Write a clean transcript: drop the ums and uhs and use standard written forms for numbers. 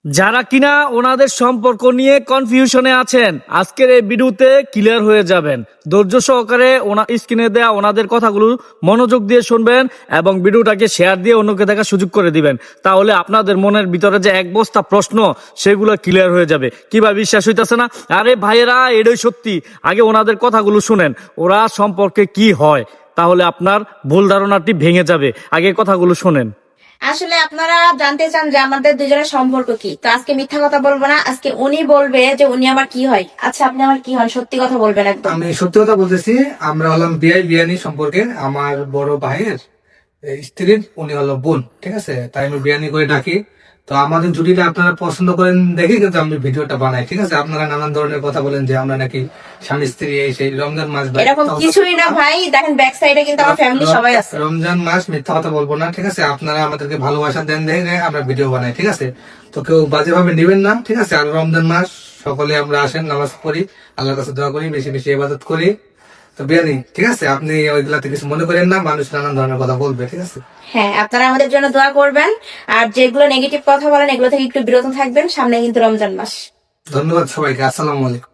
যারা কিনা ওনাদের সম্পর্ক নিয়ে কনফিউশনে আছেন, আজকের এই ভিডিওতে ক্লিয়ার হয়ে যাবেন। ধৈর্য সহকারে স্ক্রিনে দেয়া ওনাদের কথাগুলো মনোযোগ দিয়ে শুনবেন এবং ভিডিওটাকে শেয়ার দিয়ে অন্যকে দেখার সুযোগ করে দিবেন। তাহলে আপনাদের মনের ভিতরে যে এক বস্তা প্রশ্ন সেগুলো ক্লিয়ার হয়ে যাবে। কিভাবে বিশ্বাস হইতেছে না? আরে ভাইয়েরা, এটাই সত্যি। আগে ওনাদের কথাগুলো শুনেন, ওরা সম্পর্কে কি হয়, তাহলে আপনার ভুল ধারণাটি ভেঙে যাবে। আগে কথাগুলো শুনেন। আসলে আপনারা জানতে চান যে আমাদের দুজনের সম্পর্ক কি, তো আজকে মিথ্যা কথা বলবো না। আজকে উনি বলবে যে উনি আমার কি হয়। আচ্ছা, আপনি আমার কি হন? সত্যি কথা বলবেন একদম। আমি সত্যি কথা বলতেছি। আমরা হলাম বিয়ানি সম্পর্কে। আমার বড় ভাইয়ের স্ত্রীর উনি হলো বোন, ঠিক আছে? তাই আমি বিয়ানি করে ডাকি। তো আমাদের জুটিটা আপনারা পছন্দ করেন দেখে কিন্তু আমি ভিডিওটা বানাই, ঠিক আছে? আপনারা নানান ধরনের কথা বলেন যে আমরা নাকি স্বামী স্ত্রী, এই সেই রমজান মাস ভাই, এরকম কিছুই না ভাই। দেখেন ব্যাক সাইডে কিন্তু আমার ফ্যামিলি সবাই আছে। রমজান মাস মিথ্যা কথা বলবো না, ঠিক আছে? আপনারা আমাদেরকে ভালোবাসা দেন দেখে আমরা ভিডিও বানাই, ঠিক আছে? তো কেউ বাজে ভাবে নেবেন না, ঠিক আছে? আর রমজান মাস সকলে আমরা আসেন, নামাজ পড়ি, আল্লাহর কাছে দোয়া করি, বেশি বেশি ইবাদত করি। তো বিয়ানি, ঠিক আছে? আপনি ওইগুলাতে কিছু মনে করেন না, মানুষ নানান ধরনের কথা বলবে, ঠিক আছে? হ্যাঁ, আপনারা আমাদের জন্য দোয়া করবেন। আর যেগুলো নেগেটিভ কথা বলেন এগুলো থেকে একটু বিরত থাকবেন। সামনে কিন্তু রমজান মাস। ধন্যবাদ সবাইকে। আসসালামু আলাইকুম।